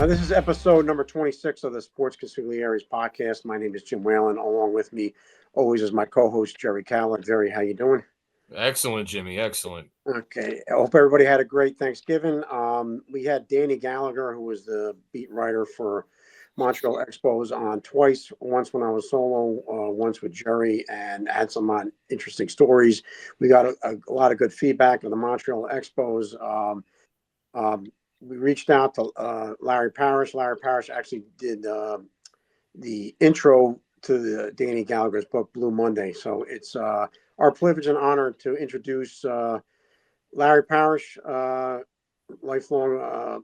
This is episode number 26 of the Sports Consiglieres podcast. My name is Jim Whalen. Along with me, always, is my co-host, Jerry Calla. Jerry, how you doing? Excellent, Jimmy. Excellent. Okay. I hope everybody had a great Thanksgiving. We had Danny Gallagher, who was the beat writer for Montreal Expos, on twice. Once when I was solo, once with Jerry, and had some interesting stories. We got a lot of good feedback of the Montreal Expos. We reached out to Larry Parrish. Larry Parrish actually did the intro to the Danny Gallagher's book, Blue Monday. So it's our privilege and honor to introduce Larry Parrish, lifelong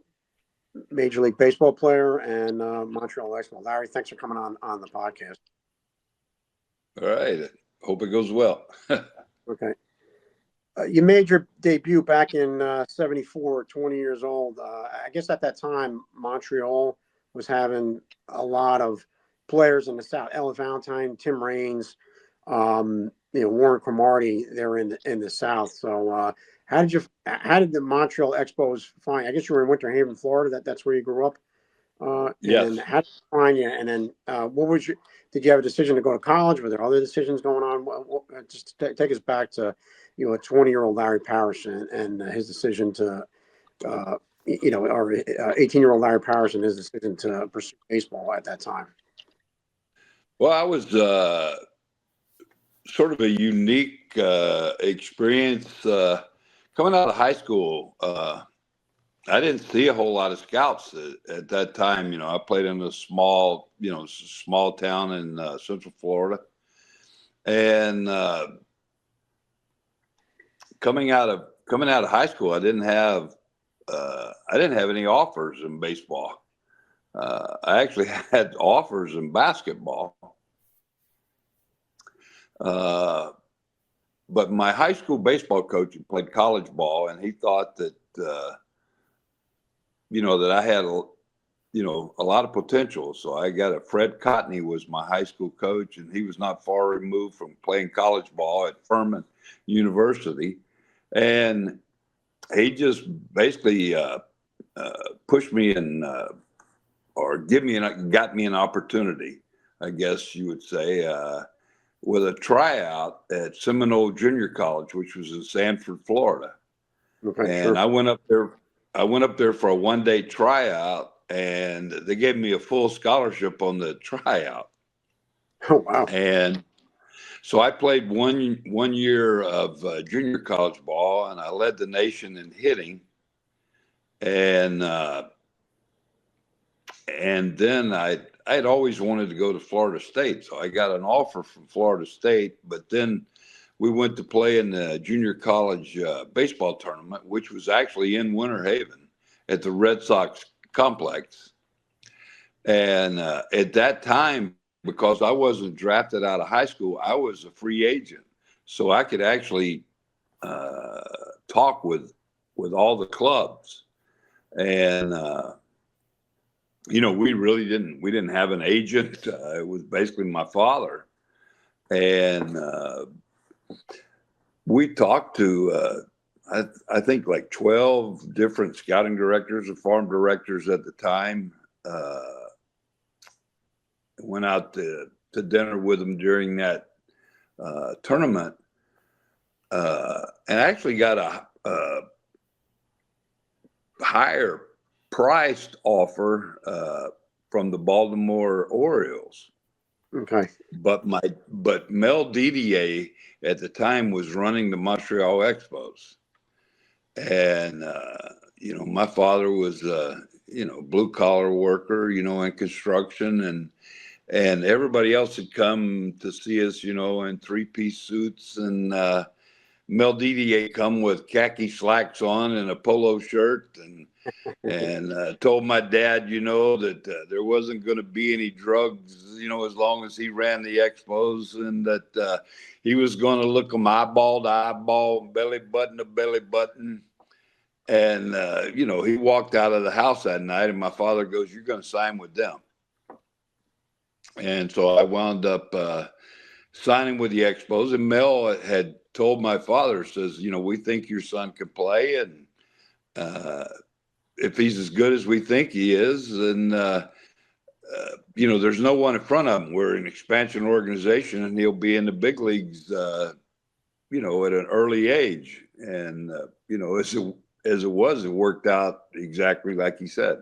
Major League Baseball player and Montreal Expos. Larry, thanks for coming on the podcast. All right. Hope it goes well. Okay. You made your debut back in 74, 20 years old. I guess at that time, Montreal was having a lot of players in the South. Ella Valentine, Tim Raines, Warren Cromartie. They're in the South. So how did the Montreal Expos find? I guess you were in Winter Haven, Florida. That's where you grew up. Yes. And how did they find you? And then did you have a decision to go to college? Were there other decisions going on? Just take us back to, a 20-year-old Larry Parrish and his decision to, or 18-year-old Larry Parrish and his decision to pursue baseball at that time. Well, I was sort of a unique experience coming out of high school. I didn't see a whole lot of scouts at that time. I played in a small town in Central Florida, and coming out of high school, I didn't have any offers in baseball. I actually had offers in basketball, but my high school baseball coach had played college ball, and he thought that that I had a lot of potential. So I got Fred Cotney was my high school coach, and he was not far removed from playing college ball at Furman University. And he just basically pushed me or got me an opportunity, I guess you would say, with a tryout at Seminole Junior College, which was in Sanford, Florida. Okay, and sure. I went up there for a one-day tryout, and they gave me a full scholarship on the tryout. Oh, wow. And so I played one year of junior college ball, and I led the nation in hitting. And then I'd always wanted to go to Florida State, so I got an offer from Florida State. But then we went to play in the junior college baseball tournament, which was actually in Winter Haven at the Red Sox complex. And at that time, because I wasn't drafted out of high school, I was a free agent. So I could actually talk with all the clubs. And, we didn't have an agent. It was basically my father. And we talked to, I think, like 12 different scouting directors and farm directors at the time. Went out to dinner with them during that tournament, and actually got a higher priced offer from the Baltimore Orioles. Okay. But Mel Didier at the time was running the Montreal Expos, and my father was blue collar worker, in construction, and everybody else had come to see us, in 3-piece suits, and Mel Didier come with khaki slacks on and a polo shirt, and told my dad, that there wasn't going to be any drugs, as long as he ran the Expos, and that he was going to look them eyeball to eyeball, belly button to belly button. And, he walked out of the house that night, and my father goes, "You're going to sign with them." And so I wound up signing with the Expos, and Mel had told my father, says, "We think your son can play." And if he's as good as we think he is, then there's no one in front of him. We're an expansion organization, and he'll be in the big leagues, at an early age. And as it worked out exactly like he said.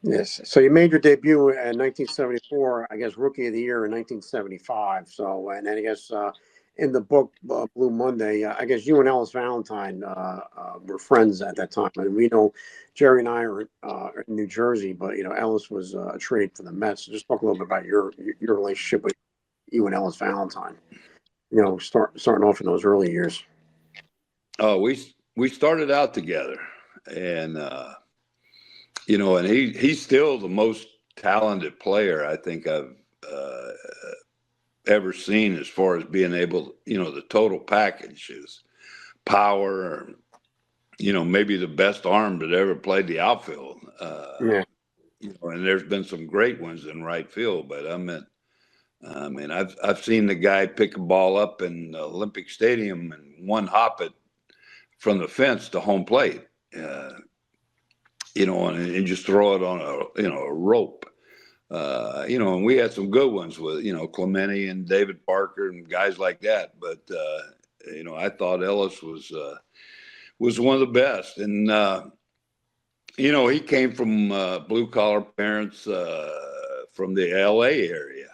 Yes. So you made your debut in 1974, I guess, Rookie of the Year in 1975. So, and then I guess in the book Blue Monday, I guess you and Ellis Valentine were friends at that time. And we know Jerry and I are in New Jersey, but Ellis was a trade for the Mets. So just talk a little bit about your relationship with you and Ellis Valentine. Starting off in those early years. Oh, we started out together, and and he's still the most talented player I think I've ever seen, as far as being able, the total package is power, maybe the best arm that ever played the outfield. Yeah. And there's been some great ones in right field, but I've seen the guy pick a ball up in Olympic Stadium and one hop it from the fence to home plate. And just throw it on a rope. And we had some good ones with, Clemente and David Parker and guys like that. But, I thought Ellis was one of the best. And, he came from blue collar parents from the LA area.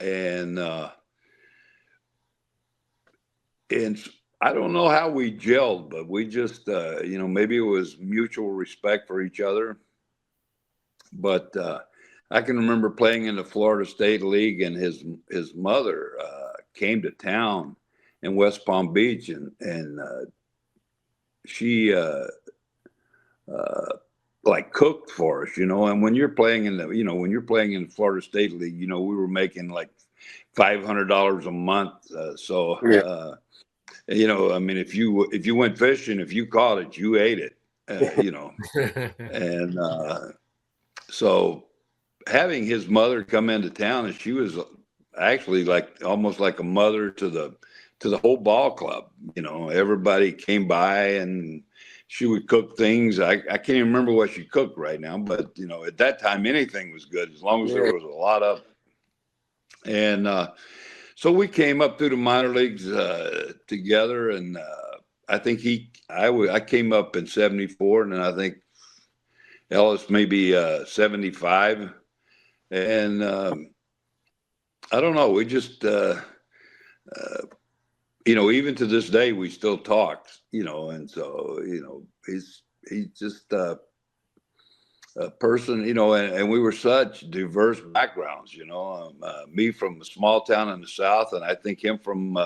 And I don't know how we gelled, but we just, maybe it was mutual respect for each other. But I can remember playing in the Florida State League, and his mother came to town in West Palm Beach, and she like cooked for us, And when you're playing in the Florida State League, we were making like $500 a month. Yeah. If you went fishing, if you caught it, you ate it, and so having his mother come into town, and she was actually almost like a mother to the whole ball club. Everybody came by, and she would cook things. I can't even remember what she cooked right now, but at that time anything was good as long as there was a lot of it. And so we came up through the minor leagues together, and I think I came up in 74, and then I think Ellis maybe 75, and I don't know. We just even to this day we still talk, and so he's just a person, and we were such diverse backgrounds, me from a small town in the South, and I think him from,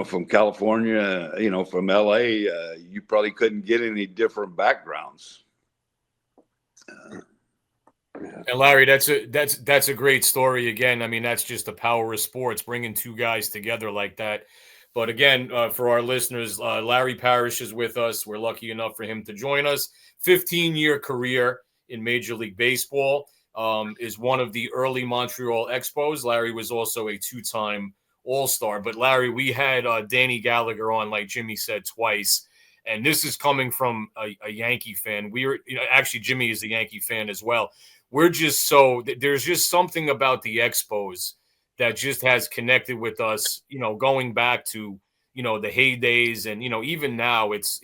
from California, from LA, you probably couldn't get any different backgrounds. And Larry, that's a great story. Again, I mean, that's just the power of sports, bringing two guys together like that. But again, for our listeners, Larry Parrish is with us. We're lucky enough for him to join us. 15-year career in Major League Baseball, is one of the early Montreal Expos. Larry was also a two-time All-Star. But Larry, we had Danny Gallagher on, like Jimmy said, twice. And this is coming from a Yankee fan. Actually, Jimmy is a Yankee fan as well. There's just something about the Expos that just has connected with us, going back to, the heydays. And, even now it's,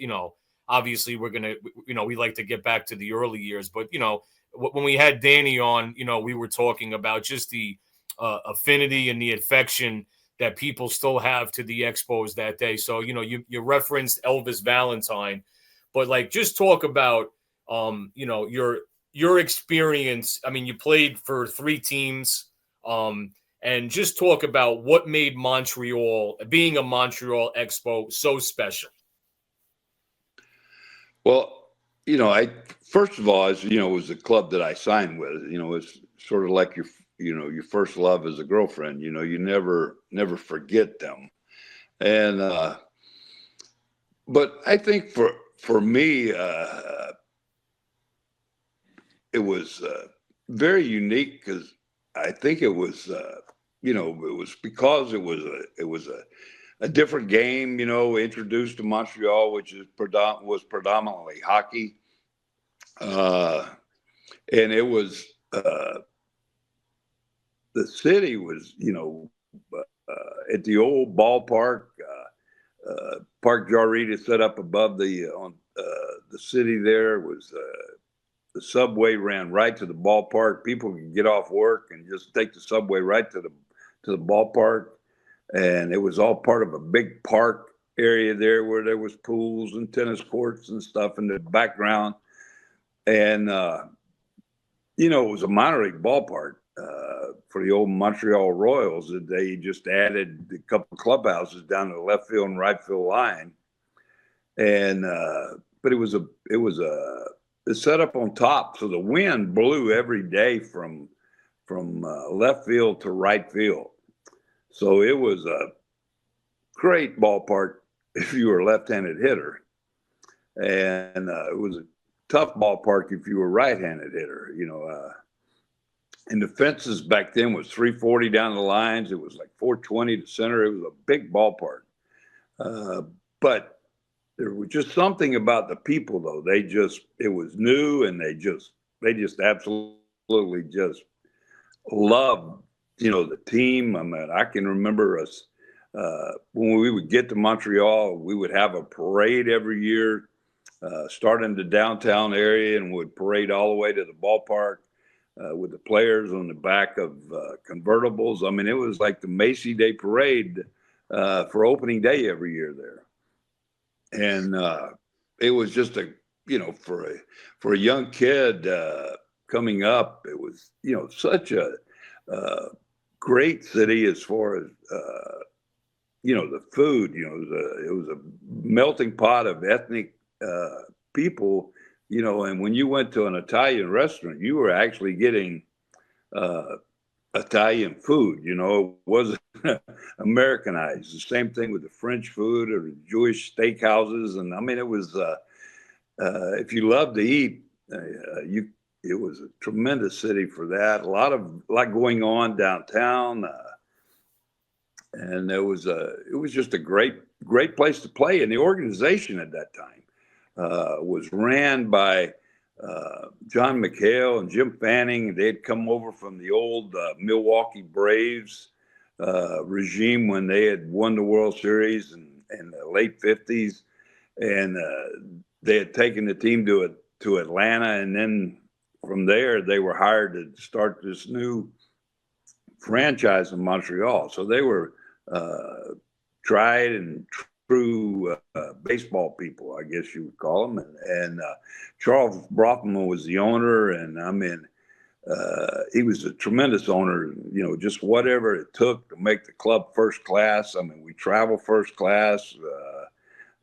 obviously we're going to, we like to get back to the early years. But, when we had Danny on, we were talking about just the affinity and the affection that people still have to the Expos that day. So, you referenced Elvis Valentine, but just talk about, your experience. I mean, you played for 3 teams, and just talk about what made being a Montreal Expo so special. Well, first of all, as it was the club that I signed with. It's sort of like your first love as a girlfriend. You never forget them. And but I think for me, it was very unique, because I think it was it was because it was a different game, introduced to Montreal, which was predominantly hockey. And it was the city was, at the old ballpark, Park Jarrita set up above the city. There was the subway ran right to the ballpark. People could get off work and just take the subway right to the ballpark, and it was all part of a big park area there where there was pools and tennis courts and stuff in the background. And it was a minor league ballpark for the old Montreal Royals. That they just added a couple clubhouses down to the left field and right field line, and but it's set up on top, so the wind blew every day from left field to right field. So it was a great ballpark if you were a left-handed hitter, and it was a tough ballpark if you were a right-handed hitter. And the fences back then was 340 down the lines. It was like 420 to center. It was a big ballpark, but there was just something about the people, though. It was new, and they just absolutely just loved, the team. I mean, I can remember us when we would get to Montreal, we would have a parade every year, start in the downtown area and would parade all the way to the ballpark with the players on the back of convertibles. I mean, it was like the Macy Day parade for opening day every year there. And it was just for a young kid coming up, it was such a great city as far as the food. It was a melting pot of ethnic people. And when you went to an Italian restaurant, you were actually getting Italian food. It wasn't Americanized. The same thing with the French food or the Jewish steakhouses. And I mean, it was if you love to eat, it was a tremendous city for that. A lot going on downtown, and it was just a great place to play. And the organization at that time was ran by John McHale and Jim Fanning. They had come over from the old Milwaukee Braves regime when they had won the World Series in the late 50s. And they had taken the team to Atlanta. And then from there, they were hired to start this new franchise in Montreal. So they were tried and true baseball people, I guess you would call them. And Charles Brockman was the owner, and I mean, he was a tremendous owner. Just whatever it took to make the club first class. I mean, we travel first class.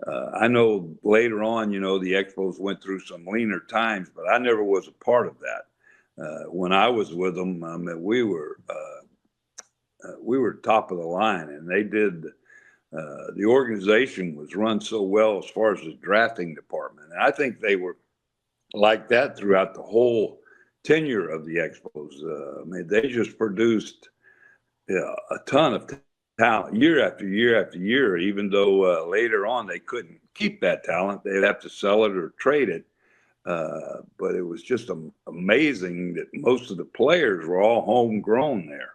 I know later on, the Expos went through some leaner times, but I never was a part of that. When I was with them, I mean, we were top of the line, and they did. The organization was run so well as far as the drafting department. And I think they were like that throughout the whole tenure of the Expos. I mean, they just produced a ton of talent year after year after year, even though later on they couldn't keep that talent. They'd have to sell it or trade it. But it was just amazing that most of the players were all homegrown there.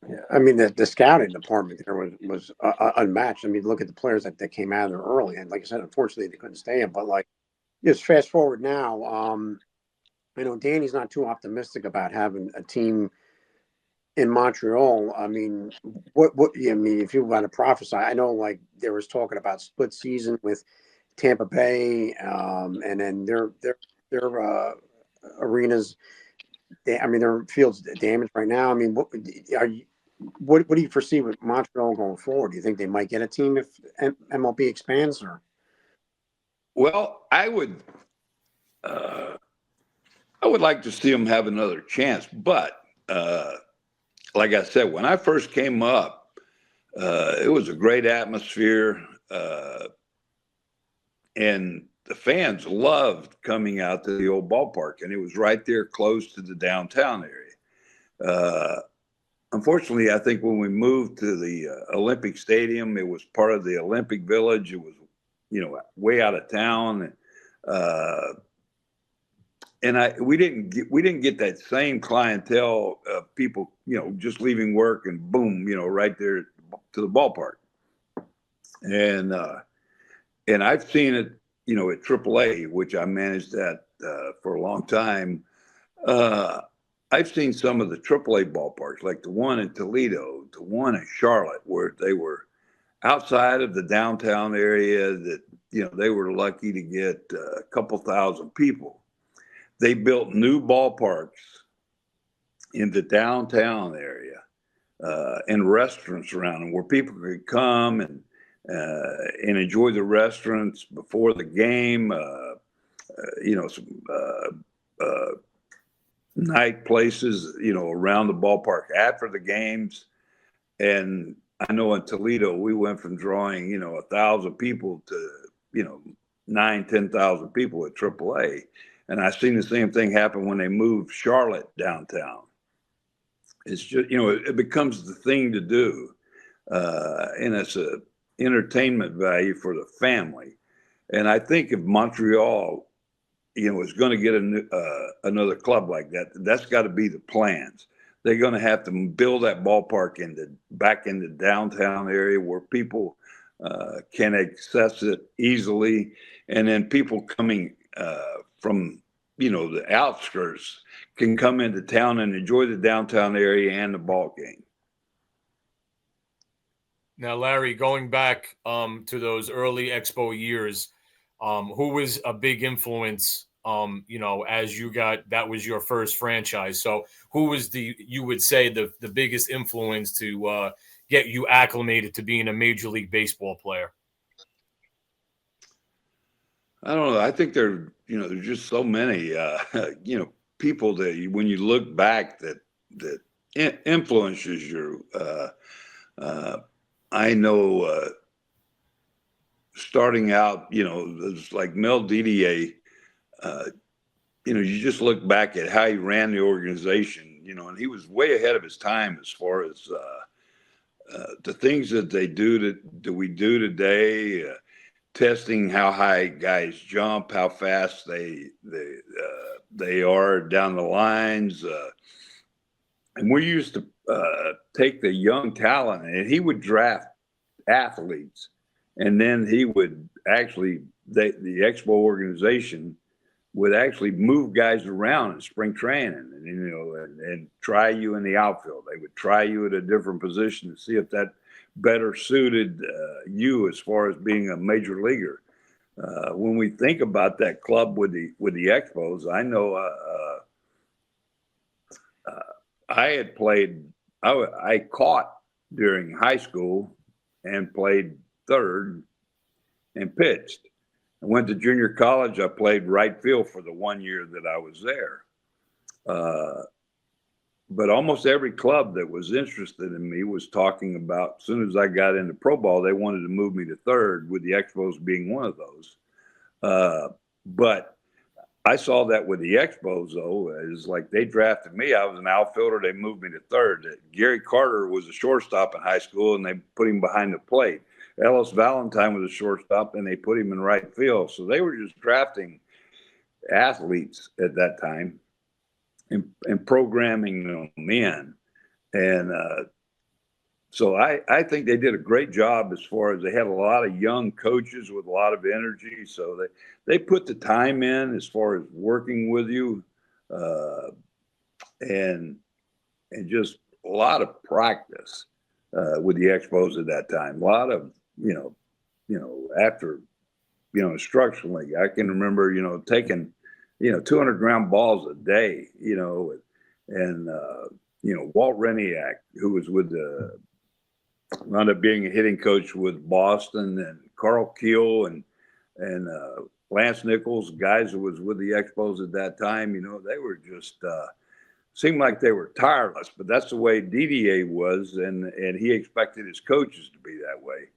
Yeah, I mean the scouting department there was unmatched. I mean, look at the players that came out of there early, and like I said, unfortunately they couldn't stay in. But like, just fast forward now, I know Danny's not too optimistic about having a team in Montreal. I mean, I mean, if you want to prophesy, I know like there was talking about split season with Tampa Bay, and then their arenas. I mean, their fields damaged right now. I mean, what do you foresee with Montreal going forward? Do you think they might get a team if MLB expands? Or Well, I would like to see them have another chance, but like I said, when I first came up, it was a great atmosphere, and the fans loved coming out to the old ballpark, and it was right there close to the downtown area. Unfortunately, I think when we moved to the Olympic Stadium, it was part of the Olympic Village. It was, way out of town. we didn't get that same clientele of people, just leaving work and boom, right there to the ballpark. And I've seen it, at AAA, which I managed that for a long time. I've seen some of the AAA ballparks, like the one in Toledo, the one in Charlotte, where they were outside of the downtown area that, they were lucky to get a couple thousand people. They built new ballparks in the downtown area and restaurants around them where people could come and enjoy the restaurants before the game, some night places, around the ballpark after the games. And I know in Toledo, we went from drawing, 1,000 people to, 10,000 people at AAA. And I've seen the same thing happen when they moved Charlotte downtown. It's just, it becomes the thing to do. And it's a entertainment value for the family. And I think if Montreal, is going to get another club like that, that's got to be the plans. They're going to have to build that ballpark back in the downtown area where people can access it easily. And then people coming from, the outskirts can come into town and enjoy the downtown area and the ball game. Now, Larry, going back to those early Expo years, who was a big influence, as that was your first franchise. So who was you would say the biggest influence to get you acclimated to being a Major League Baseball player? I don't know. I think there's just so many, people that when you look back that influences you. I know starting out, it's like Mel Didier, you just look back at how he ran the organization, and he was way ahead of his time as far as the things that we do today, testing how high guys jump, how fast they are down the lines. And we used to take the young talent, and he would draft athletes, and then he would actually, the Expo organization would actually move guys around in spring training and try you in the outfield. They would try you at a different position to see if that better suited you as far as being a major leaguer. When we think about that club with the Expos, I know I had played, I caught during high school and played third and pitched. I went to junior college. I played right field for the 1 year that I was there. But almost every club that was interested in me was talking about, as soon as I got into pro ball, they wanted to move me to third, with the Expos being one of those. But I saw that with the Expos, though, is like they drafted me. I was an outfielder. They moved me to third. Gary Carter was a shortstop in high school, and they put him behind the plate. Ellis Valentine was a shortstop, and they put him in right field. So they were just drafting athletes at that time and programming them in. And so I think they did a great job as far as they had a lot of young coaches with a lot of energy. So they put the time in as far as working with you and just a lot of practice with the Expos at that time. A lot of, after, instructionally, I can remember, taking, 200 ground balls a day, and Walt Reniak, who was with wound up being a hitting coach with Boston, and Carl Keel and Lance Nichols, guys who was with the Expos at that time, they were just, seemed like they were tireless, but that's the way DDA was. And he expected his coaches to be that way.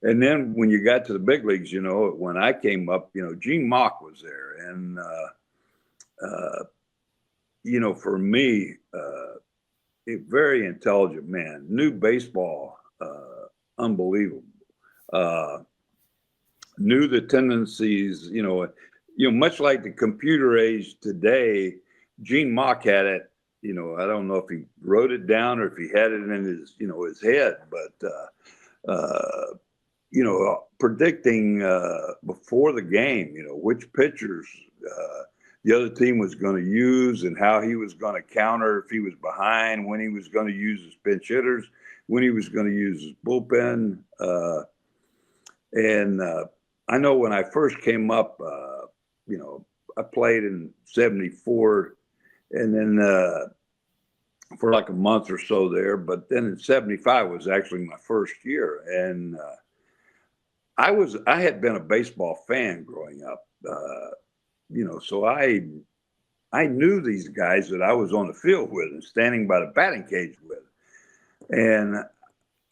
And then when you got to the big leagues, when I came up, Gene Mock was there. And, for me, a very intelligent man, knew baseball, unbelievable, knew the tendencies, much like the computer age today, Gene Mach had it. I don't know if he wrote it down or if he had it in his head, but predicting before the game, which pitchers the other team was going to use and how he was going to counter if he was behind, when he was going to use his pinch hitters, when he was going to use his bullpen. And I know when I first came up, I played in '74 and then for like a month or so there. But then in '75 was actually my first year. And I had been a baseball fan growing up, so I knew these guys that I was on the field with and standing by the batting cage with. And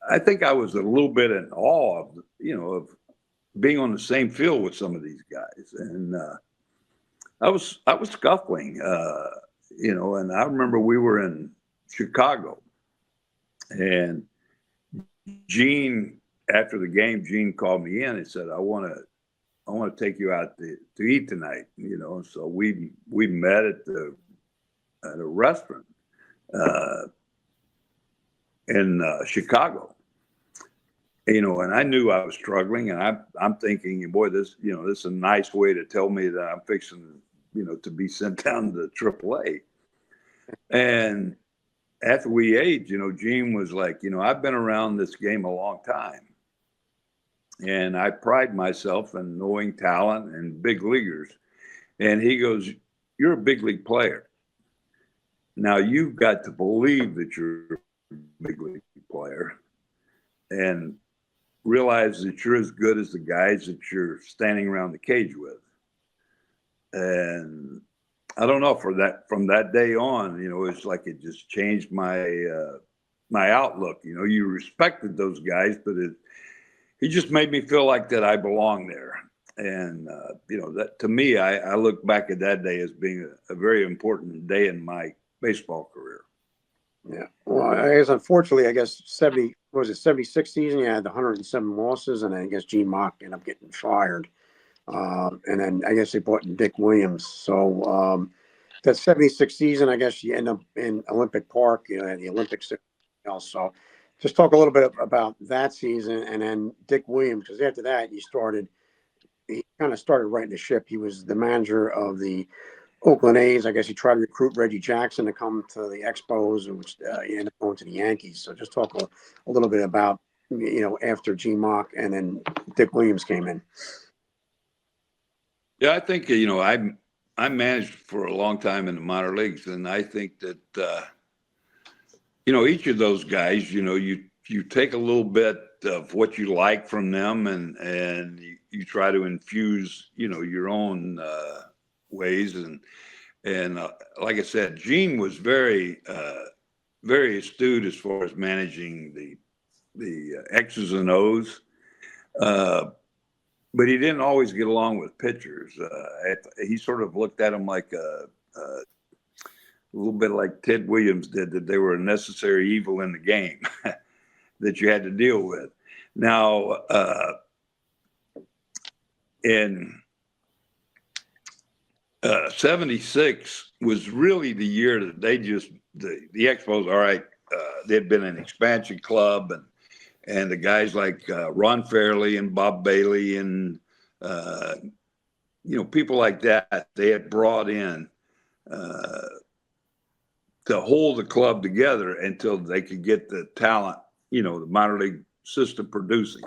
I think I was a little bit in awe of being on the same field with some of these guys. And I was scuffling, and I remember we were in Chicago, and Gene, after the game, Gene called me in and said, I want to take you out to eat tonight, So we met at a restaurant in Chicago, and I knew I was struggling, and I'm thinking, boy, this is a nice way to tell me that I'm fixing, to be sent down to AAA. And after we ate, Gene was like, I've been around this game a long time. And I pride myself in knowing talent and big leaguers. And he goes, you're a big league player. Now you've got to believe that you're a big league player and realize that you're as good as the guys that you're standing around the cage with. And I don't know, from that day on, it's like it just changed my outlook. You respected those guys, but he just made me feel like that I belong there. And, that to me, I look back at that day as being a very important day in my baseball career. Yeah. Well, I guess, unfortunately, 76 season, you had the 107 losses, and I guess Gene Mach ended up getting fired. And then I guess they brought in Dick Williams. So that 76 season, I guess you end up in Olympic Park, the Olympics. So just talk a little bit about that season, and then Dick Williams, because after that he kind of started writing the ship. He was the manager of the Oakland A's. I guess he tried to recruit Reggie Jackson to come to the Expos, which he ended up going to the Yankees. So just talk a little bit about, after Gene Mach and then Dick Williams came in. Yeah, I think, I managed for a long time in the minor leagues, and I think that, each of those guys, you take a little bit of what you like from them and you try to infuse, your own ways. And like I said, Gene was very, very astute as far as managing the X's and O's. But he didn't always get along with pitchers. He sort of looked at them like a little bit like Ted Williams did, that they were a necessary evil in the game that you had to deal with. Now, in '76 was really the year that they just, the Expos, all right, they'd been an expansion club, and the guys like Ron Fairley and Bob Bailey and, people like that, they had brought in to hold the club together until they could get the talent, the minor league system producing.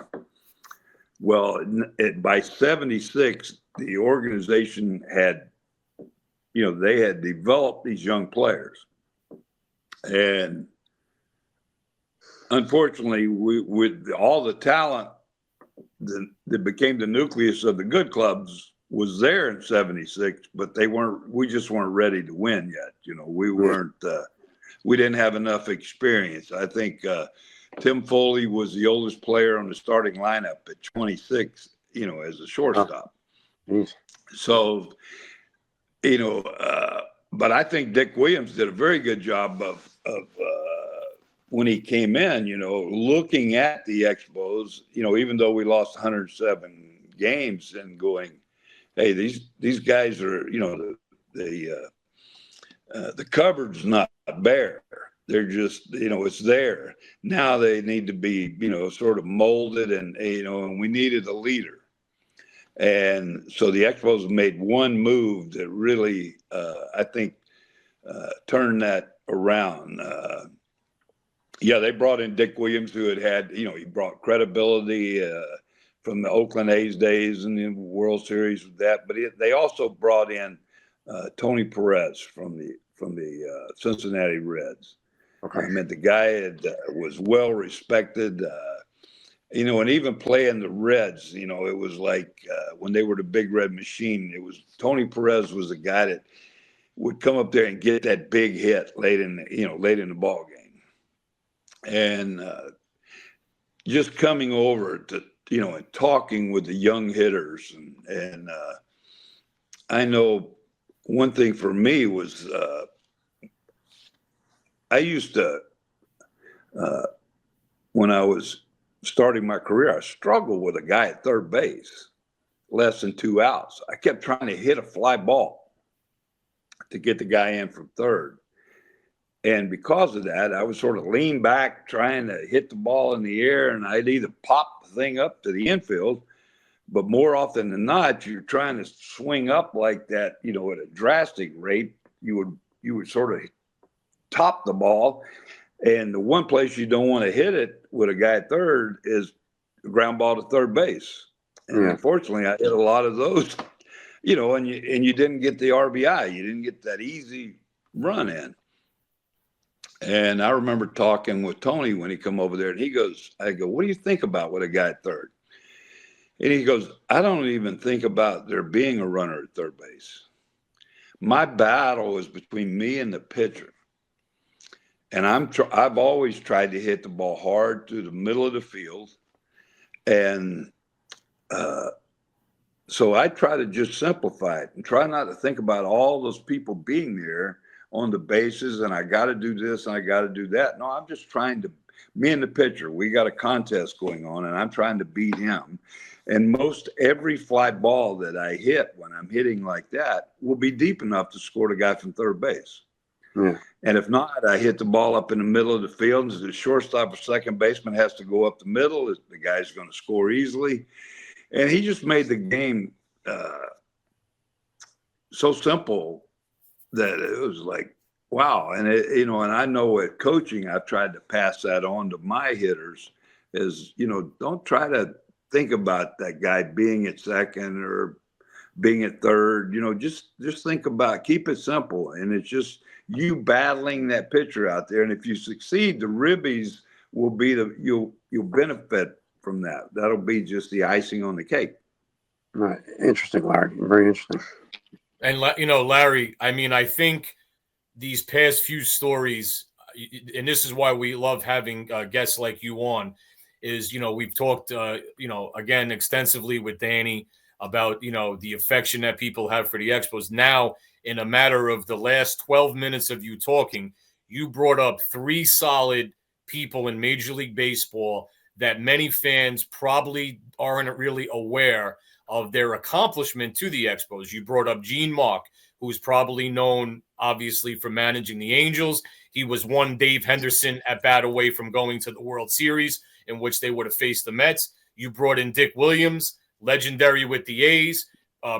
Well, by '76, the organization had, they had developed these young players. And unfortunately, with all the talent that became the nucleus of the good clubs was there in '76, but we just weren't ready to win yet. We didn't have enough experience. I think Tim Foley was the oldest player on the starting lineup at 26, as a shortstop. So, but I think Dick Williams did a very good job of when he came in, looking at the Expos, even though we lost 107 games and going, hey, these guys are, the cupboard's not bare. They're just, it's there. Now they need to be, sort of molded, and and we needed a leader. And so the Expos made one move that really, I think, turned that around. They brought in Dick Williams, who had, he brought credibility from the Oakland A's days and the World Series with that. But they also brought in Tony Perez from the Cincinnati Reds. Okay. I mean, the guy was well respected. And even playing the Reds, it was like when they were the Big Red Machine. It was Tony Perez was the guy that would come up there and get that big hit late in the ball game, and just coming over to and talking with the young hitters, and I know one thing for me was I used to when I was starting my career, I struggled with a guy at third base, less than 2 outs. I kept trying to hit a fly ball to get the guy in from third. And because of that, I would sort of lean back trying to hit the ball in the air, and I'd either pop the thing up to the infield, but more often than not, you're trying to swing up like that, at a drastic rate. You would sort of top the ball. And the one place you don't want to hit it with a guy at third is a ground ball to third base. And unfortunately, I hit a lot of those, and you didn't get the RBI. You didn't get that easy run in. And I remember talking with Tony when he come over there, and I go, what do you think about with a guy at third? And he goes, I don't even think about there being a runner at third base. My battle is between me and the pitcher. And I've always tried to hit the ball hard through the middle of the field. And so I try to just simplify it and try not to think about all those people being there on the bases, and I got to do this and I got to do that. No, I'm just trying to, me and the pitcher, we got a contest going on, and I'm trying to beat him. And most every fly ball that I hit when I'm hitting like that will be deep enough to score the guy from third base. Yeah. And if not, I hit the ball up in the middle of the field, and the shortstop or second baseman has to go up the middle. The guy's going to score easily. And he just made the game so simple that it was like, wow. And and I know at coaching, I've tried to pass that on to my hitters is, don't try to think about that guy being at second or being at third, just think about, keep it simple. And it's just you battling that pitcher out there. And if you succeed, the ribbies will be you'll benefit from that. That'll be just the icing on the cake. Right. Interesting, Larry. Very interesting. And, Larry, I mean, I think these past few stories, and this is why we love having guests like you on, is, we've talked, again, extensively with Danny about, the affection that people have for the Expos. Now, in a matter of the last 12 minutes of you talking, you brought up 3 solid people in Major League Baseball that many fans probably aren't really aware of their accomplishment to the Expos. You brought up Gene Mark, who's probably known, obviously, for managing the Angels. He was one Dave Henderson at bat away from going to the World Series, in which they would have faced the Mets. You brought in Dick Williams, legendary with the A's,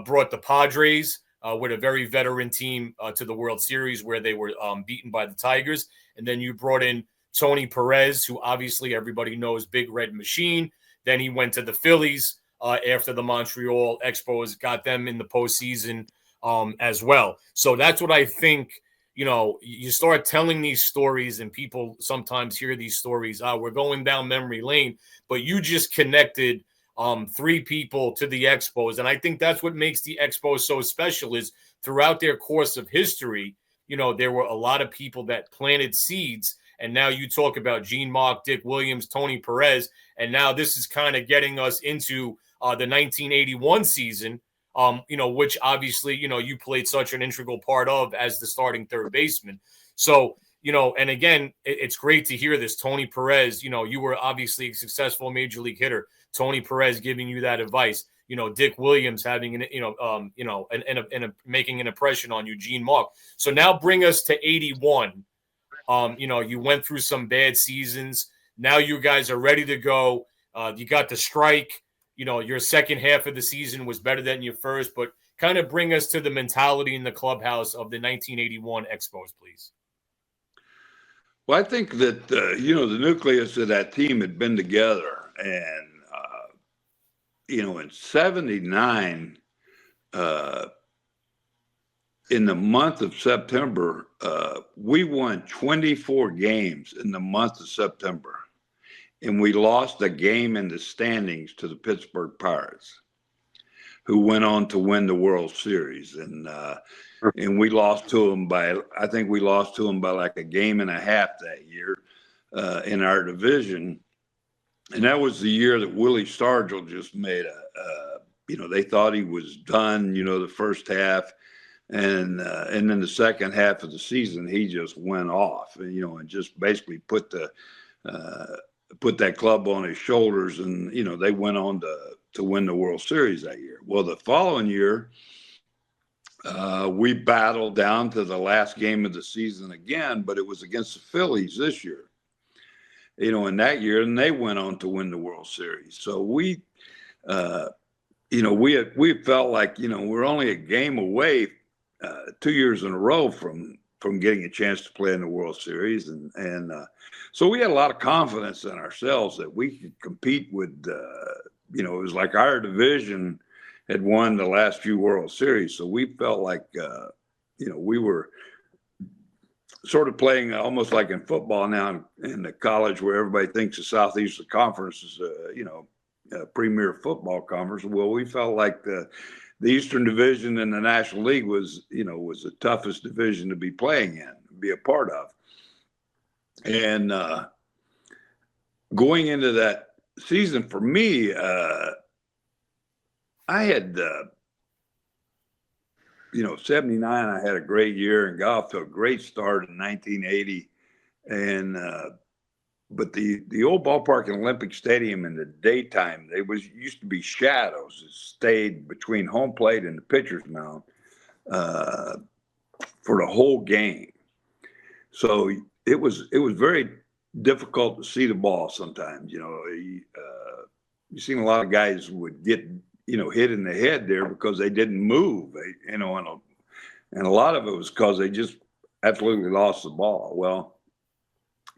brought the Padres with a very veteran team to the World Series, where they were beaten by the Tigers. And then you brought in Tony Perez, who obviously everybody knows, Big Red Machine. Then he went to the Phillies after the Montreal Expos got them in the postseason as well. So that's what I think. You start telling these stories, and people sometimes hear these stories. We're going down memory lane, but you just connected 3 people to the Expos. And I think that's what makes the Expos so special, is throughout their course of history, there were a lot of people that planted seeds. And now you talk about Gene Mark, Dick Williams, Tony Perez, and now this is kind of getting us into the 1981 season, which obviously, you played such an integral part of as the starting third baseman. So, and again, it's great to hear this. Tony Perez, you were obviously a successful major league hitter. Tony Perez giving you that advice, Dick Williams having making an impression on you, Gene Mark. So now bring us to 81. You went through some bad seasons. Now you guys are ready to go. You got the strike. Your second half of the season was better than your first, but kind of bring us to the mentality in the clubhouse of the 1981 Expos, please. Well, I think that, the nucleus of that team had been together. And, in 79, in the month of September, we won 24 games in the month of September. And we lost a game in the standings to the Pittsburgh Pirates, who went on to win the World Series. And we lost to them I think we lost to them by like a game and a half that year in our division. And that was the year that Willie Stargell just made they thought he was done, the first half. And then the second half of the season, he just went off, and just basically put that club on his shoulders. And, they went on to win the World Series that year. Well, the following year, we battled down to the last game of the season again, but it was against the Phillies this year, in that year, and they went on to win the World Series. So we felt like, we're only a game away 2 years in a row from getting a chance to play in the World Series. And so we had a lot of confidence in ourselves that we could compete with, it was like our division had won the last few World Series. So we felt like, we were sort of playing almost like in football now in the college, where everybody thinks the Southeastern Conference is, a premier football conference. Well, we felt like the Eastern Division in the National League was the toughest division to be playing in, be a part of. And going into that season for me, I had, 79, I had a great year and got off to a great start in 1980. And, but the old ballpark in Olympic Stadium in the daytime, used to be shadows. It stayed between home plate and the pitcher's mound for the whole game. So it was very difficult to see the ball sometimes. You've seen a lot of guys would get hit in the head there because they didn't move. And a lot of it was because they just absolutely lost the ball. Well,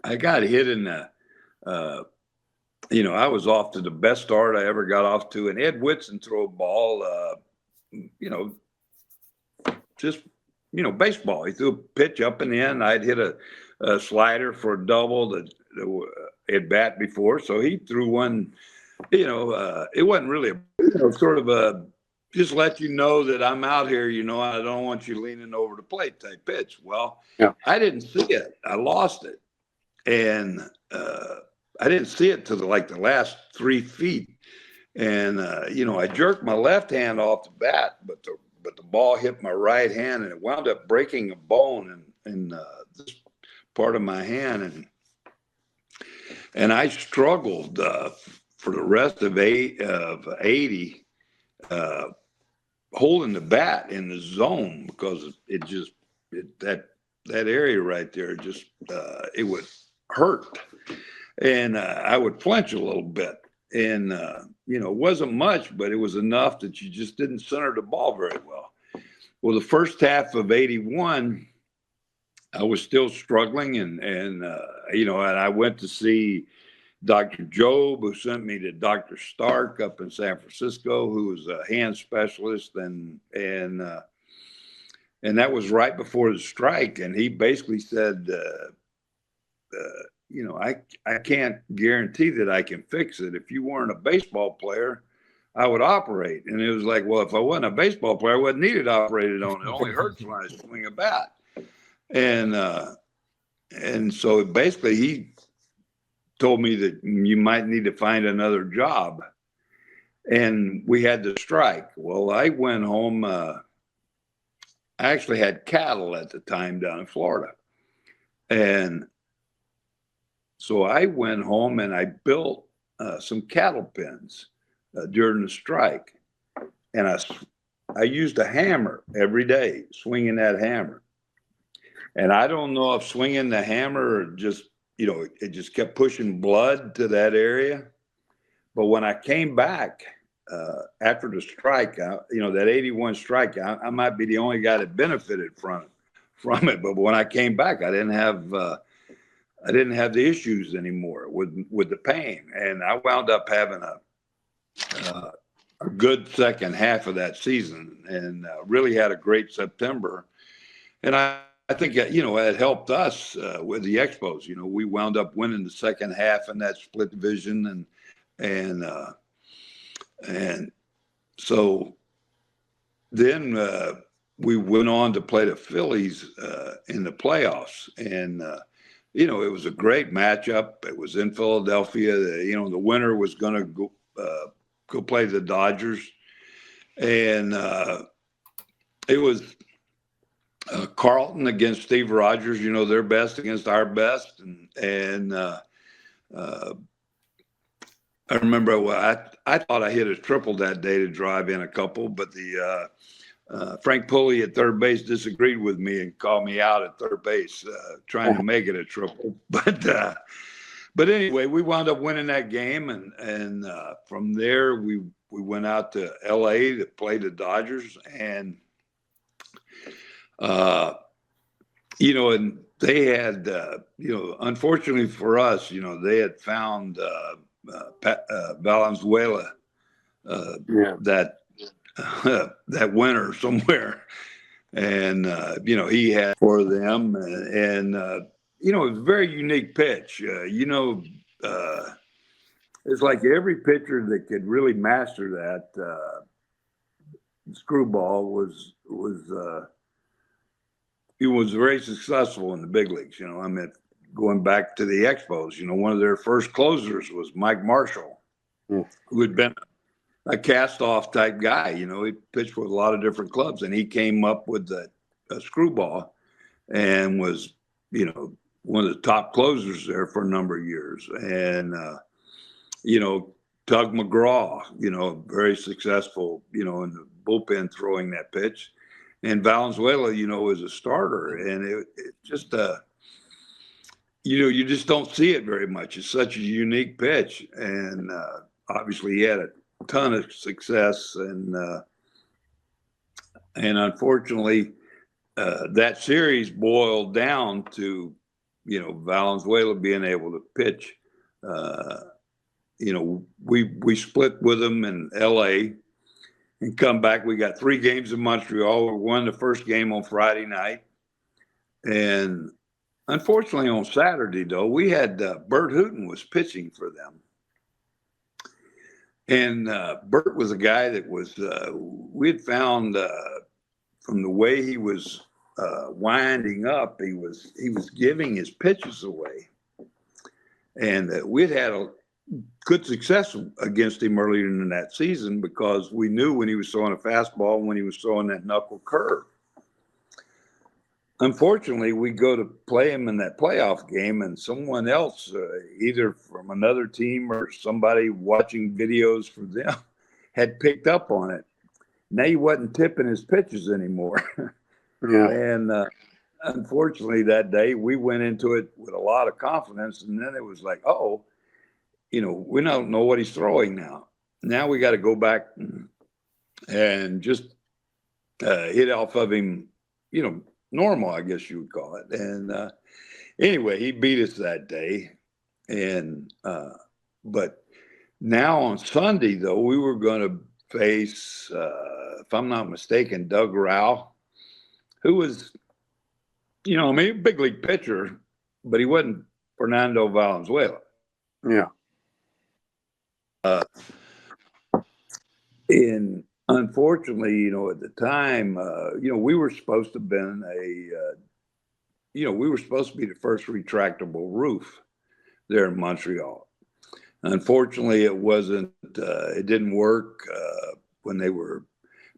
I got hit in the, I was off to the best start I ever got off to, and Ed Whitson threw a ball, baseball. He threw a pitch up and in. I'd hit a slider for a double that at bat before. So he threw one, it wasn't really sort of a, just let you know that I'm out here, I don't want you leaning over the plate type pitch. Well, yeah. I didn't see it. I lost it. And I didn't see it till the last 3 feet. And, I jerked my left hand off the bat, but the ball hit my right hand, and it wound up breaking a bone in this part of my hand. And I struggled for the rest of 80 holding the bat in the zone, because that area right there just it would hurt, and I would flinch a little bit, and it wasn't much, but it was enough that you just didn't center the ball very well. Well, the first half of 81, I was still struggling, and I went to see Dr. Job, who sent me to Dr. Stark up in San Francisco, who was a hand specialist, and that was right before the strike. And he basically said, I can't guarantee that I can fix it. If you weren't a baseball player, I would operate. And it was like, well, if I wasn't a baseball player, I wouldn't need it operated on. It only hurts when I swing a bat. And so basically he told me that you might need to find another job. And we had the strike. Well, I went home. I actually had cattle at the time down in Florida. And so I went home and I built some cattle pens during the strike, and I used a hammer every day, swinging that hammer. And I don't know if swinging the hammer or just, it just kept pushing blood to that area. But when I came back after the strike, that 81 strike, I might be the only guy that benefited from it. But when I came back, I didn't have the issues anymore with the pain, and I wound up having a good second half of that season, and really had a great September. And I think it helped us with the Expos. We wound up winning the second half in that split division, and so then we went on to play the Phillies in the playoffs, and it was a great matchup. It was in Philadelphia. The winner was going to go play the Dodgers, and it was Carlton against Steve Rogers. Their best against our best, and I remember I thought I hit a triple that day to drive in a couple, but the Frank Pulley at third base disagreed with me and called me out at third base, trying to make it a triple. But anyway, we wound up winning that game, and from there we went out to L.A. to play the Dodgers, and and they had unfortunately for us, they had found Valenzuela that winter somewhere, and he had for them, and it was a very unique pitch. It's like every pitcher that could really master that screwball was he was very successful in the big leagues. Going back to the Expos, one of their first closers was Mike Marshall, who had been a cast-off type guy. He pitched with a lot of different clubs, and he came up with a screwball and was, one of the top closers there for a number of years. And, Tug McGraw, very successful, in the bullpen throwing that pitch. And Valenzuela, was a starter. And it just, you just don't see it very much. It's such a unique pitch. And obviously he had a ton of success. And unfortunately, that series boiled down to, Valenzuela being able to pitch. We split with him in L.A. and come back. We got 3 games in Montreal. We won the first game on Friday night. And unfortunately, on Saturday, though, we had Bert Hooton was pitching for them. And Bert was a guy that was, we had found from the way he was winding up, he was giving his pitches away. And we'd had a good success against him earlier in that season because we knew when he was throwing a fastball and when he was throwing that knuckle curve. Unfortunately, we go to play him in that playoff game, and someone else, either from another team or somebody watching videos for them, had picked up on it. Now he wasn't tipping his pitches anymore. Yeah. And unfortunately, that day we went into it with a lot of confidence, and then it was like, we don't know what he's throwing now. Now we got to go back and just hit off of him, normal, I guess you would call it. And anyway, he beat us that day. And but now on Sunday, though, we were going to face, if I'm not mistaken, Doug Rao, who was, a big league pitcher, but he wasn't Fernando Valenzuela. Yeah. And unfortunately, at the time, we were supposed to have been we were supposed to be the first retractable roof there in Montreal. Unfortunately, it wasn't, it didn't work when they were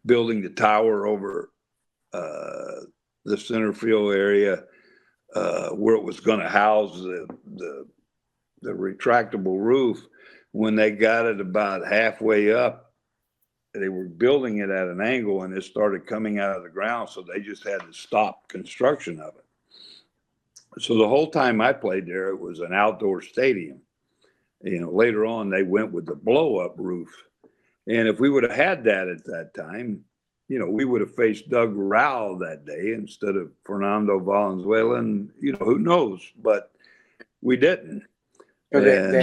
building the tower over the center field area where it was going to house the retractable roof. when they got it about halfway up, they were building it at an angle and it started coming out of the ground. So they just had to stop construction of it. So the whole time I played there, it was an outdoor stadium. Later on, they went with the blow up roof. And if we would have had that at that time, we would have faced Doug Rowell that day instead of Fernando Valenzuela. And, who knows? But we didn't. So they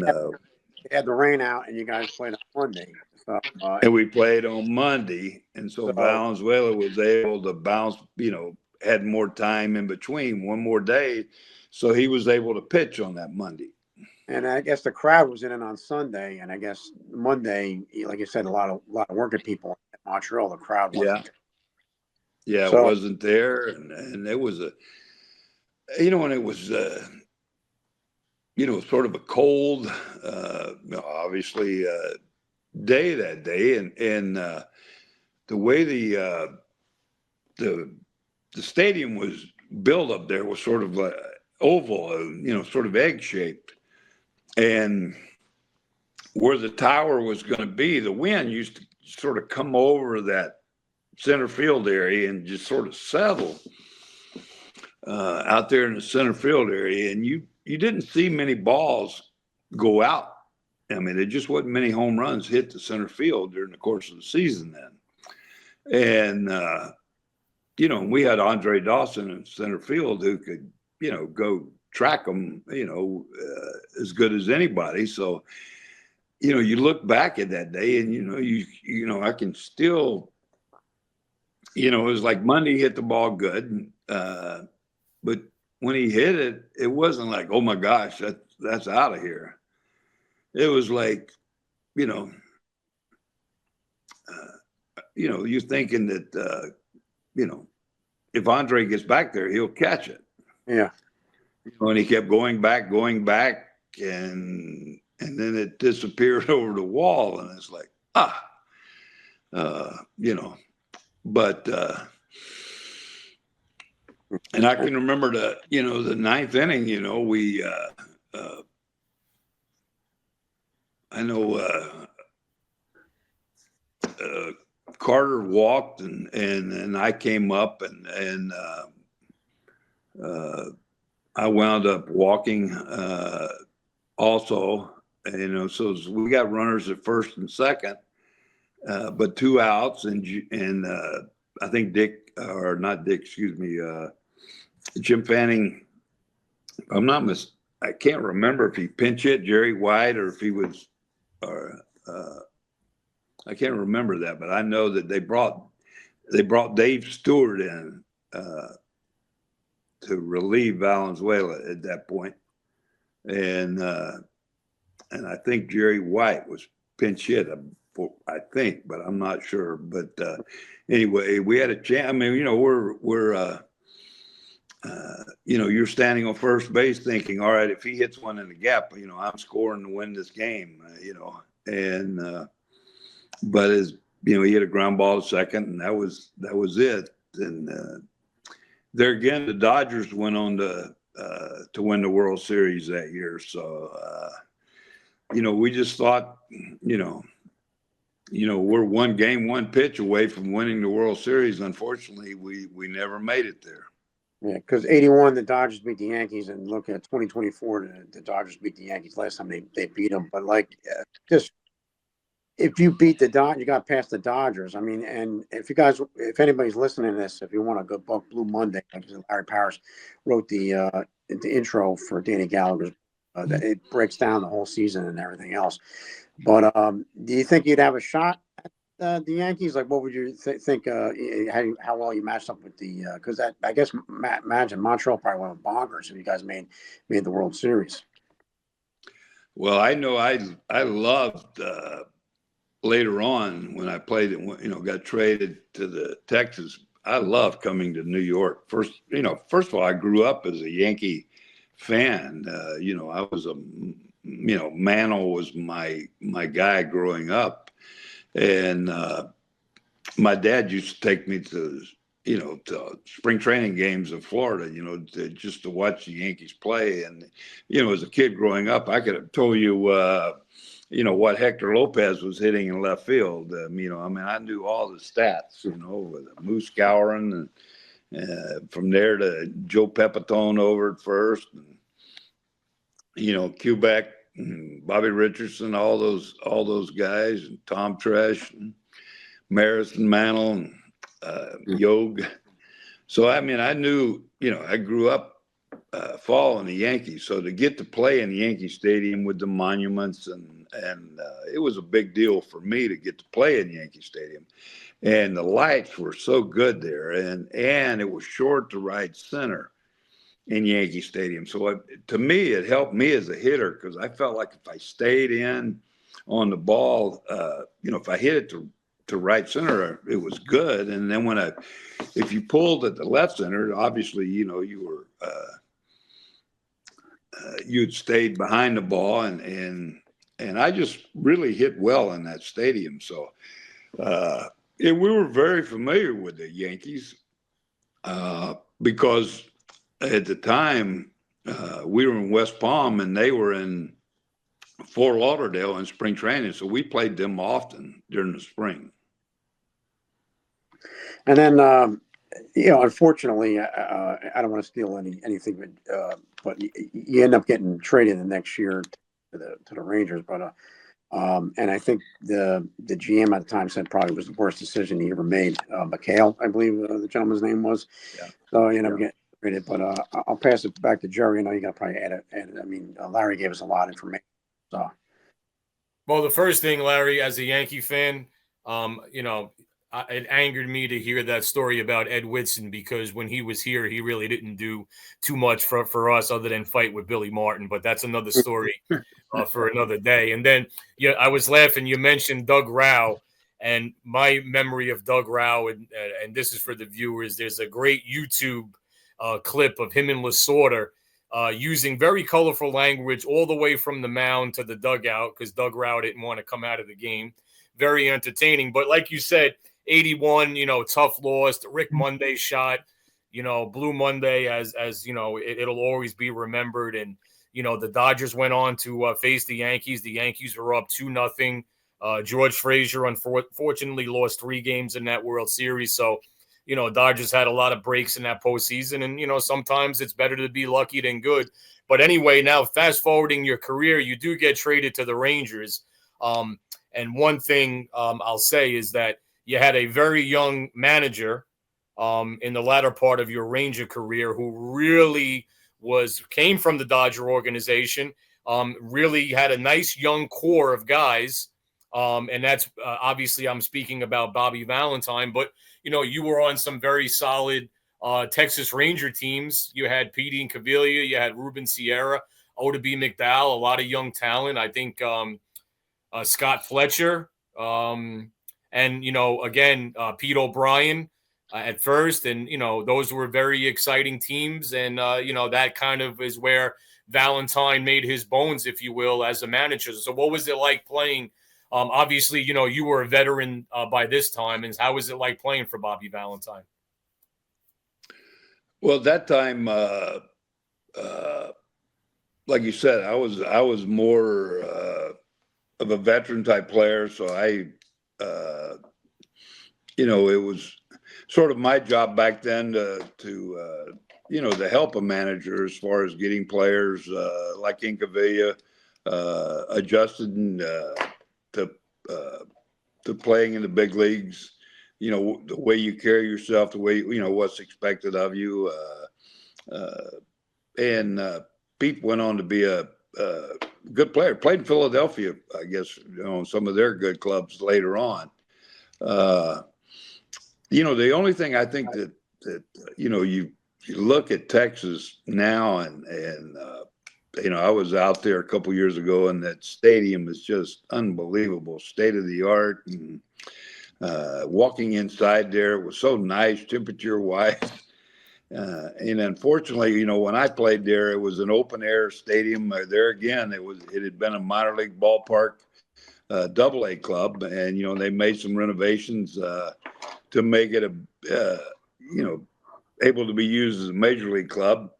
had the rain out, and you guys played on Monday. So, and we played on Monday. And so Valenzuela was able to bounce, had more time in between, one more day. So he was able to pitch on that Monday. And I guess the crowd was in it on Sunday, and I guess Monday, like you said, a lot of working people in Montreal. The crowd wasn't. Yeah, so, it wasn't there, and it was and it was sort of a cold, obviously day that day, and the way the stadium was built up there was sort of oval, sort of egg shaped. And where the tower was going to be, the wind used to sort of come over that center field area and just sort of settle out there in the center field area. And you didn't see many balls go out. I mean, there just wasn't many home runs hit the center field during the course of the season then. And, we had Andre Dawson in center field who could, go track them, as good as anybody. So, you look back at that day and, I can still, it was like Monday hit the ball good. But when he hit it, it wasn't like, oh my gosh, that's out of here. It was like, you're thinking that, if Andre gets back there, he'll catch it. Yeah. And he kept going back, and then it disappeared over the wall, and it's like, but, and I can remember the ninth inning, we, I know, Carter walked and I came up and I wound up walking also, so we got runners at first and second, but 2 outs and I think Jim Fanning, I can't remember if he pinch hit Jerry White or if he was, I can't remember that, but I know that they brought Dave Stewart in to relieve Valenzuela at that point. And I think Jerry White was pinch hit, I think, but I'm not sure. But anyway, we had a chance. I mean, you're standing on first base thinking, all right, if he hits one in the gap, I'm scoring to win this game, and but he hit a ground ball to second, and that was it. And there again, the Dodgers went on to win the World Series that year. So, we just thought, we're one game, one pitch away from winning the World Series. Unfortunately, we never made it there. Yeah, because 81, the Dodgers beat the Yankees, and look at 2024, the Dodgers beat the Yankees last time they beat them. But just if you beat the Dodgers, you got past the Dodgers. I mean, and if anybody's listening to this, if you want a good book, Blue Monday, Larry Parrish wrote the intro for Danny Gallagher's. That it breaks down the whole season and everything else. But do you think you'd have a shot at the Yankees? Like, what would you think? How well you matched up with the? Because I guess imagine Montreal probably went bonkers if you guys made the World Series. Well, I know I loved later on when I played it. Got traded to the Texas. I loved coming to New York. First of all, I grew up as a Yankee fan. I was Mantle was my guy growing up, and my dad used to take me to spring training games in Florida, just to watch the Yankees play. And as a kid growing up, I could have told you what Hector Lopez was hitting in left field. I knew all the stats, with Moose Cowron, and from there to Joe Pepitone over at first, and, Quebec, and Bobby Richardson, all those guys, and Tom Tresh, and Maris and Mantle, and Yog. So, I knew, I grew up following the Yankees. So to get to play in Yankee Stadium with the monuments and it was a big deal for me to get to play in Yankee Stadium. And the lights were so good there, and it was short to right center in Yankee Stadium. So to me, it helped me as a hitter because I felt like if I stayed in on the ball, if I hit it to right center, it was good. And then if you pulled at the left center, obviously, you were you'd stayed behind the ball, and I just really hit well in that stadium. So we were very familiar with the Yankees because at the time we were in West Palm and they were in Fort Lauderdale in spring training. So we played them often during the spring. And then, unfortunately, I don't want to steal anything, but you end up getting traded the next year to the Rangers. But and I think the GM at the time said probably was the worst decision he ever made. McHale, I believe the gentleman's name was. Yeah. So you end up getting traded. But I'll pass it back to Jerry. I know you got to probably add it. Larry gave us a lot of information. So. Well, the first thing, Larry, as a Yankee fan, it angered me to hear that story about Ed Whitson because when he was here, he really didn't do too much for us other than fight with Billy Martin. But that's another story for another day. And then, I was laughing. You mentioned Doug Rau, and my memory of Doug Rau, and this is for the viewers. There's a great YouTube clip of him and Lasorda using very colorful language all the way from the mound to the dugout because Doug Rau didn't want to come out of the game. Very entertaining. But like you said, 81, tough loss. The Rick Monday shot, Blue Monday, as it'll always be remembered. And, the Dodgers went on to face the Yankees. The Yankees were up 2-0. George Frazier, unfortunately, lost 3 games in that World Series. So, Dodgers had a lot of breaks in that postseason. And, sometimes it's better to be lucky than good. But anyway, now fast forwarding your career, you do get traded to the Rangers. And one thing I'll say is that you had a very young manager in the latter part of your Ranger career who really came from the Dodger organization, really had a nice young core of guys. And that's obviously I'm speaking about Bobby Valentine, but, you were on some very solid Texas Ranger teams. You had Petey and Cavilla, you had Ruben Sierra, Oda B. McDowell, a lot of young talent. I think Scott Fletcher, and, again, Pete O'Brien at first. And, those were very exciting teams. And, that kind of is where Valentine made his bones, if you will, as a manager. So what was it like playing? Obviously, you were a veteran by this time. And how was it like playing for Bobby Valentine? Well, at that time, like you said, I was more of a veteran type player. So it was sort of my job back then to help a manager as far as getting players like Incavilla adjusted to playing in the big leagues. The way you carry yourself, the way what's expected of you. And Pete went on to be a good player. Played in Philadelphia, I guess, some of their good clubs later on. The only thing I think that you look at Texas now and I was out there a couple years ago and that stadium is just unbelievable, state of the art. And walking inside there was so nice, temperature wise. And unfortunately, when I played there, it was an open air stadium. There again, it had been a minor league ballpark, AA club, and they made some renovations to make it able to be used as a major league club.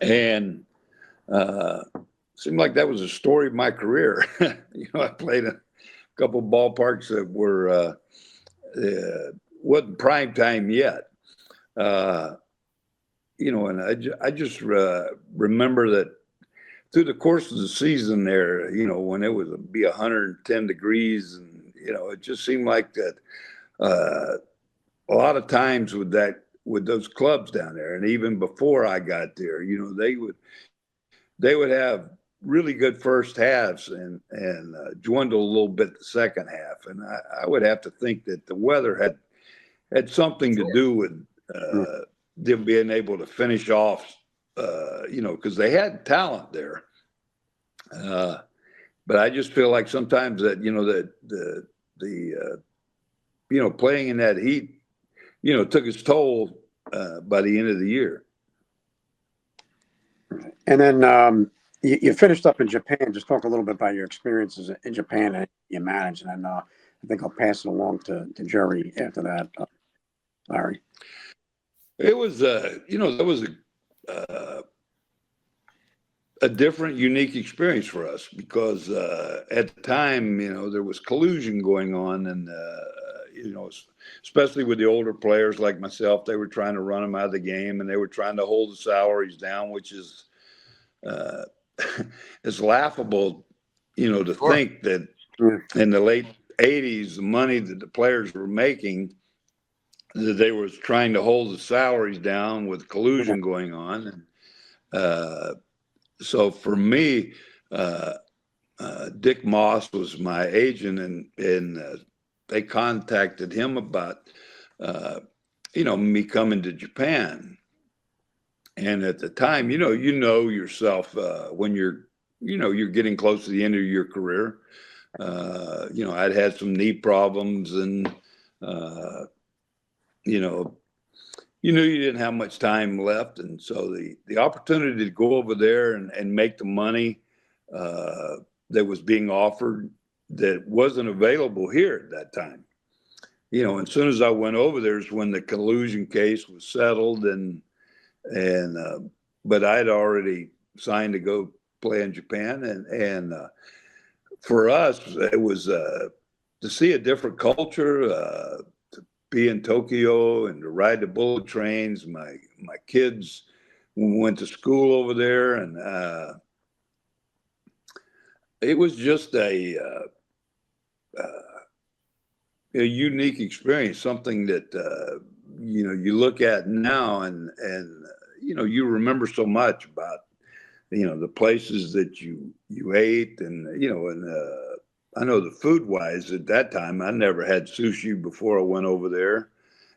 And seemed like that was the story of my career. I played a couple ballparks that were wasn't prime time yet. And I just remember that through the course of the season there, when it was be 110 degrees, and it just seemed like that a lot of times with those clubs down there, and even before I got there, they would have really good first halves and dwindle a little bit the second half, and I would have to think that the weather had something to do with them being able to finish off, because they had talent there. But I just feel like sometimes that the playing in that heat, took its toll by the end of the year. And then you finished up in Japan. Just talk a little bit about your experiences in Japan and you managed. And I think I'll pass it along to Jerry after that, Larry. It was, that was a different, unique experience for us because at the time, there was collusion going on, and especially with the older players like myself, they were trying to run them out of the game, and they were trying to hold the salaries down, which is it's laughable, to think that in the late 80s, the money that the players were making, that they was trying to hold the salaries down with collusion going on. And so for me, Dick Moss was my agent, and they contacted him about, me coming to Japan. And at the time, you know yourself when you're getting close to the end of your career. I'd had some knee problems, and you knew you didn't have much time left, and so the opportunity to go over there and make the money that was being offered that wasn't available here at that time. As soon as I went over there is when the collusion case was settled, but I'd already signed to go play in Japan, and for us it was to see a different culture, to be in Tokyo and to ride the bullet trains. My kids went to school over there, and it was just a unique experience, something that you look at now, and you remember so much about the places that you ate, and I know the food wise at that time, I never had sushi before I went over there.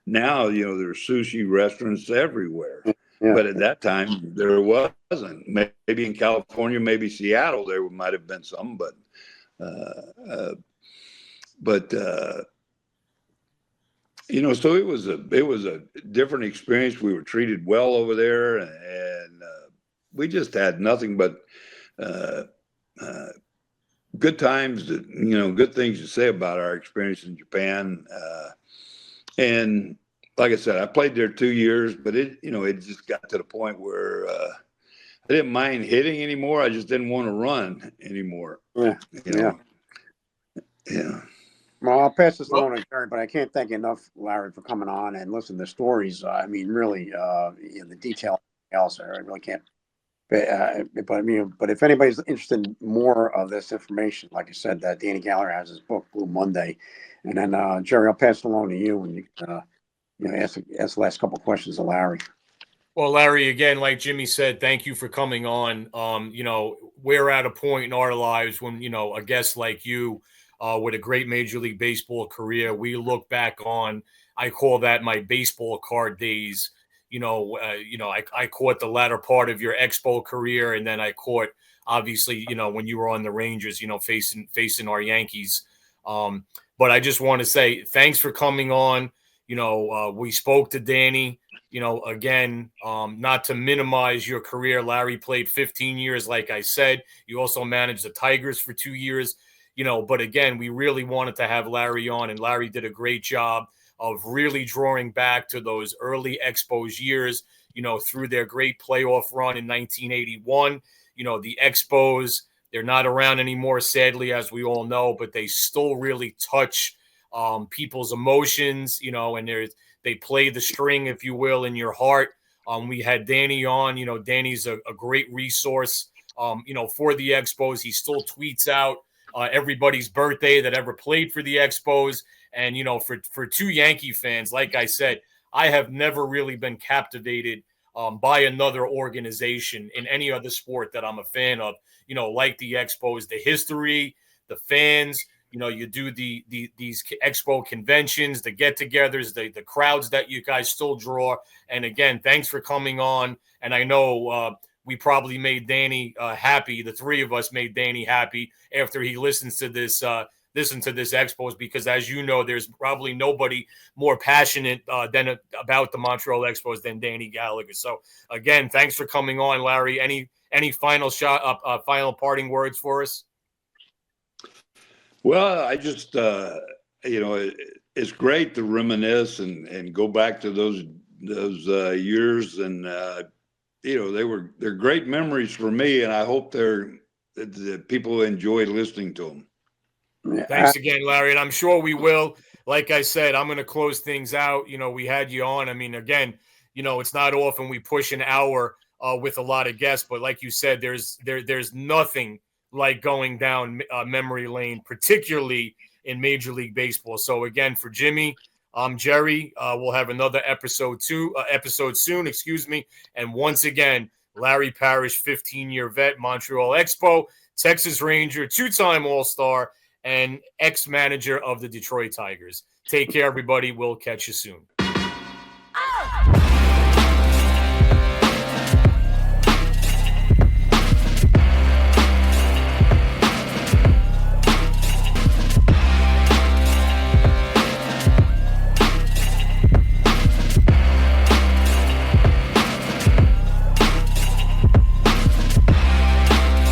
Now there's sushi restaurants everywhere. Yeah. But at that time there wasn't. Maybe in California, maybe Seattle, there might have been some, but so it was a different experience. We were treated well over there, and we just had nothing but good times, good things to say about our experience in Japan. And like I said, I played there 2 years, but it just got to the point where I didn't mind hitting anymore. I just didn't want to run anymore. Yeah. Yeah. Well, I'll pass this along to Jerry, but I can't thank you enough, Larry, for coming on and listen to the stories. Really, the detail else, I really can't. But if anybody's interested in more of this information, like I said, that Danny Gallagher has his book, Blue Monday, and then Jerry, I'll pass it along to you, and you can ask the last couple of questions to Larry. Well, Larry, again, like Jimmy said, thank you for coming on. We're at a point in our lives when a guest like you, with a great Major League Baseball career, we look back on. I call that my baseball card days. I caught the latter part of your Expo career, and then I caught, obviously, when you were on the Rangers, facing our Yankees. But I just want to say thanks for coming on. We spoke to Danny. Again, not to minimize your career, Larry played 15 years, like I said. You also managed the Tigers for 2 years. But again, we really wanted to have Larry on, and Larry did a great job of really drawing back to those early Expos years, through their great playoff run in 1981, the Expos, they're not around anymore, sadly, as we all know, but they still really touch people's emotions, and they play the string, if you will, in your heart. We had Danny on. Danny's a great resource, for the Expos. He still tweets out everybody's birthday that ever played for the Expos. And, for two Yankee fans, like I said, I have never really been captivated by another organization in any other sport that I'm a fan of, like the Expos, the history, the fans. You do these Expo conventions, the get-togethers, the crowds that you guys still draw. And again, thanks for coming on. And I know we probably made Danny happy. The three of us made Danny happy after he listens to this Expos, because as you know, there's probably nobody more passionate about the Montreal Expos than Danny Gallagher. So again, thanks for coming on, Larry. Any final final parting words for us? Well, I just, it's great to reminisce and go back to those years, and they're great memories for me, and I hope that people enjoy listening to them. Thanks again, Larry, and I'm sure we will. Like I said, I'm going to close things out. We had you on. I mean, again, it's not often we push an hour with a lot of guests, but like you said, there's nothing like going down memory lane, particularly in Major League Baseball. So again, for Jimmy, I'm Jerry. We'll have another episode soon, And once again, Larry Parrish, 15-year vet, Montreal Expo, Texas Ranger, two-time All-Star, and ex-manager of the Detroit Tigers. Take care, everybody. We'll catch you soon.